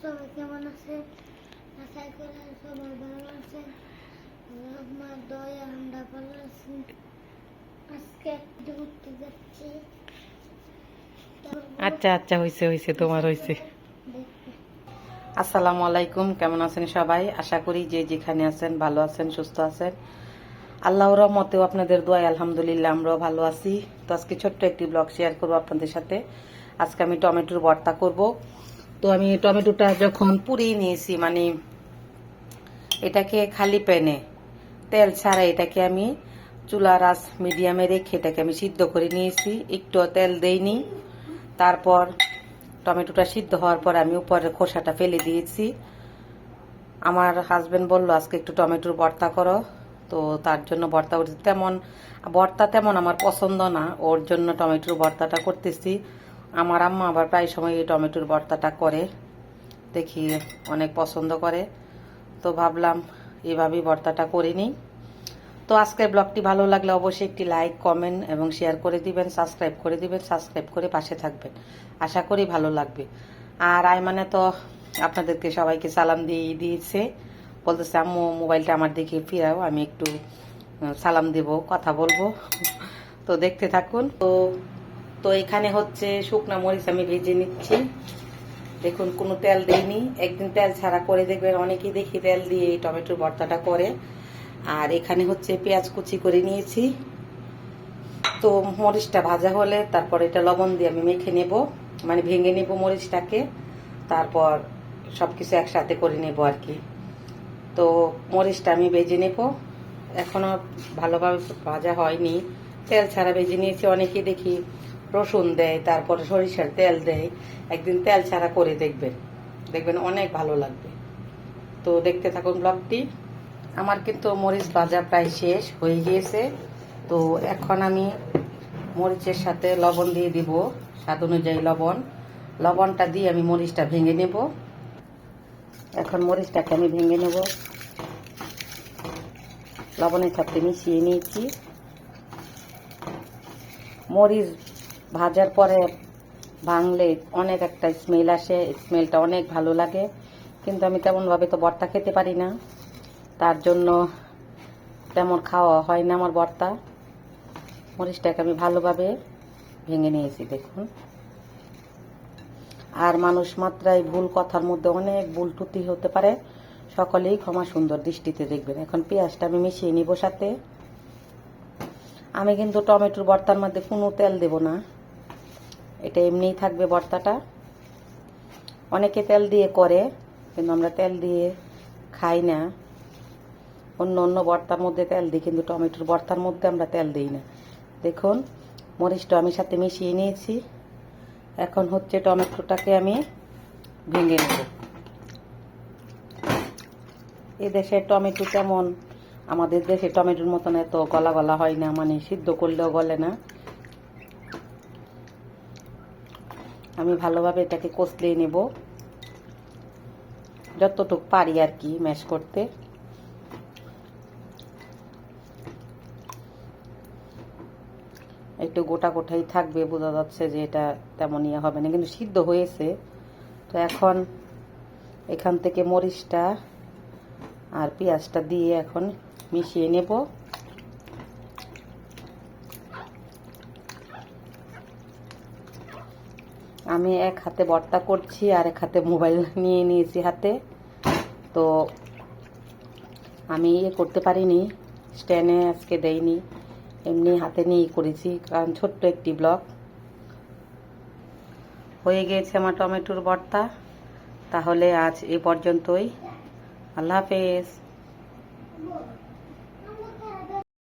সবাই কেমন আছেন? আশা করি সবাই ভালো আছেন। আমার দয়া আমরা ভালো আছি। আজকে ঘুরতে যাচ্ছি। আচ্ছা আচ্ছা, হয়েছে তোমার হয়েছে। আসসালামু আলাইকুম, কেমন আছেন সবাই? আশা করি যে যেখানে আছেন ভালো আছেন, সুস্থ আছেন। আল্লাহর রহমতেও আপনাদের দোয়ায় আলহামদুলিল্লাহ আমরাও ভালো আছি। তো আজকে ছোট্ট একটি ব্লগ শেয়ার করবো আপনাদের সাথে। আজকে আমি টমেটোর ভর্তা করব। তো আমি টমেটোটা যখন পুড়িয়ে নিয়েছি, মানে এটাকে খালি প্যানে তেল ছাড়া এটাকে আমি চুলার আঁচ মিডিয়ামে রেখে এটাকে আমি সিদ্ধ করে নিয়েছি, একটু তেল দেইনি। তারপর টমেটোটা সিদ্ধ হওয়ার পর আমি উপরের খোসাটা ফেলে দিয়েছি। আমার হাজবেন্ড বলল আজকে একটু টমেটোর ভর্তা করো, তো তার জন্য ভর্তা তেমন আমার পছন্দ না, ওর জন্য টমেটোর ভর্তাটা করতেছি। আমার আম্মা আবার প্রায় সময় এই টমেটোর ভর্তাটা করে, দেখি অনেক পছন্দ করে, তো ভাবলাম এভাবেই ভর্তাটা করে নিই। তো আজকের ব্লগটি ভালো লাগলে অবশ্যই একটি লাইক, কমেন্ট এবং শেয়ার করে দিবেন, সাবস্ক্রাইব করে দিবেন, সাবস্ক্রাইব করে পাশে থাকবেন। আশা করি ভালো লাগবে। আর আইমানে তো আপনাদেরকে সবাইকে সালাম দিয়ে দিয়েছে, বলতেছে আম্মু মোবাইলটা আমার দিকে ফিরাও, আমি একটু সালাম দেব, কথা বলবো। তো দেখতে থাকুন। তো এখানে হচ্ছে শুকনা মরিচ আমি ভেজে নিচ্ছি। দেখুন কোনো তেল দেইনি, একদিন তেল ছাড়া করে দেখবেন, অনেকেই দেখি তেল দিয়ে এই টমেটোর ভর্তাটা করে। আর এখানে হচ্ছে পেঁয়াজ কুচি করে নিয়েছি। তো মরিচটা ভাজা হলে তারপর এটা লবণ দিয়ে আমি মেখে নেব, মানে ভেঙে নেব মরিচটাকে, তারপর সবকিছু একসাথে করে নেব আর কি। তো মরিচটা আমি ভেজে নেব, এখনো ভালোভাবে ভাজা হয়নি, তেল ছাড়া ভেজে নিয়েছি। অনেকেই দেখি রসুন দেয়, তারপরে সরিষার তেল দেয়। একদিন তেল ছাড়া করে দেখবেন, দেখবেন অনেক ভালো লাগবে। তো দেখতে থাকুন ব্লগটি। আমার কিন্তু মরিচ ভাজা প্রায় শেষ হয়ে গিয়েছে। তো এখন আমি মরিচের সাথে লবণ দিয়ে দিব, স্বাদ অনুযায়ী লবণটা দিয়ে আমি মরিচটা ভেঙে নেব। এখন মরিচটাকে আমি ভেঙে নেব, লবণের সাথে মিশিয়ে নিয়েছি। মরিচ ভাজার পরে ভাঙলে অনেক একটা স্মেল আসে, স্মেলটা অনেক ভালো লাগে, কিন্তু আমি তেমনভাবে তো ভর্তা খেতে পারি না, তার জন্য তেমন খাওয়া হয় না আমার ভর্তা। মরিচটাকে আমি ভালোভাবে ভেঙে নিয়েছি, দেখুন। আর মানুষ মাত্রায় ভুল, কথার মধ্যে অনেক ভুল ত্রুটি হতে পারে, সকলেই ক্ষমা সুন্দর দৃষ্টিতে দেখবেন। এখন পেঁয়াজটা আমি মিশিয়ে নিব সাথে। আমি কিন্তু টমেটোর ভর্তার মধ্যে কোনো তেল দেব না, এটা এমনিই থাকবে ভর্তাটা। অনেকে তেল দিয়ে করে, কিন্তু আমরা তেল দিয়ে খাই না। অন্য অন্য ভর্তার মধ্যে তেল দিই, কিন্তু টমেটোর ভর্তার মধ্যে আমরা তেল দিই না। দেখুন মরিচটা আমি সাথে মিশিয়ে নিয়েছি। এখন হচ্ছে টমেটোটাকে আমি ভেঙে নেব। এই দেশের টমেটো তেমন আমাদের দেশে টমেটোর মতন এত গলা গলা হয় না, মানে সিদ্ধ করলেও গলে না। আমি ভালোভাবে এটাকে কষলিয়ে নেব, যতটুকু পারি আর কি ম্যাশ করতে। একটু গোটা গোটাই থাকবে, বোঝা যাচ্ছে যে এটা তেমন ইয়ে হবে না, কিন্তু সিদ্ধ হয়েছে। তো এখন এখান থেকে মরিচটা আর পেঁয়াজটা দিয়ে এখন মিশিয়ে নেব। আমি এক হাতে ভর্তা করছি আর এক হাতে মোবাইল নিয়ে নিয়েছি হাতে, তো আমি করতে পারিনি, স্ট্যান্ডে আজকে দেইনি, এমনি হাতে নিয়ে করেছি, কারণ ছোট্ট একটি ব্লগ। হয়ে গিয়েছে আমার টমেটোর ভর্তা। তাহলে আজ এ পর্যন্তই। আল্লাহ হাফেজ।